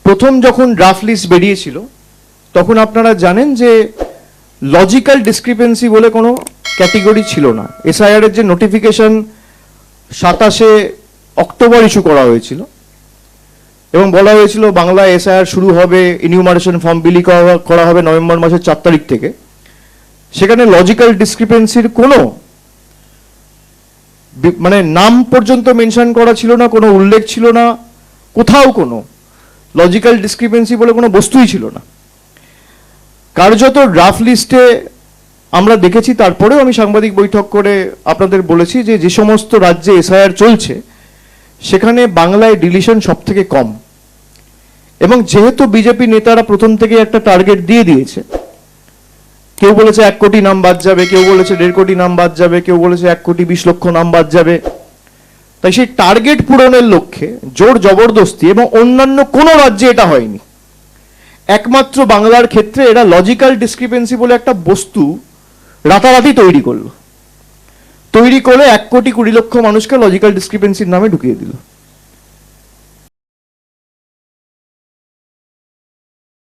প্রথম যখন draft list বেরিয়েছিল তখন আপনারা জানেন যে লজিক্যাল ডিসক্রিপেন্সি বলে কোনো ক্যাটেগরি ছিল না। এসআইআর এর যে নোটিফিকেশন 27শে অক্টোবর ইস্যু করা হয়েছিল এবং বলা হয়েছিল বাংলায় এসআইআর শুরু হবে, ইনিউমারেশন ফর্ম বিলি করা হবে নভেম্বর মাসের 4 তারিখ থেকে। সেখানে লজিক্যাল ডিসক্রিপেন্সির কোনো মানে নাম পর্যন্ত মেনশন করা ছিল না, কোনো উল্লেখ ছিল না, কোথাও কোনো লজিক্যাল ডিসক্রিপেন্সি বলে কোনো বস্তুই ছিল না। কার্যত ড্রাফট লিস্টে আমরা দেখেছি, তারপরেও আমি সাংবাদিক বৈঠক করে আপনাদের বলেছি যে যে সমস্ত রাজ্যে এসআইআর চলছে সেখানে বাংলায় ডিলিশন সব থেকে কম। এবং যেহেতু বিজেপি নেতারা প্রথম থেকে একটা টার্গেট দিয়ে দিয়েছে, কেউ বলেছে 1 কোটি নাম বাদ যাবে, কেউ বলেছে 1.5 কোটি নাম বাদ যাবে, কেউ বলেছে 1,20,00,000 নাম বাদ যাবে, তাই সেই টার্গেট পূরণের লক্ষ্যে জোর জবরদস্তি, এবং অন্যান্য কোনো রাজ্যে এটা হয়নি, একমাত্র বাংলার ক্ষেত্রে এরা লজিক্যাল ডিসক্রিপেন্সি বলে একটা বস্তু রাতারাতি তৈরি করলো। তৈরি করে 1,20,00,000 মানুষকে লজিক্যাল ডিসক্রিপেন্সির নামে ঢুকিয়ে দিল।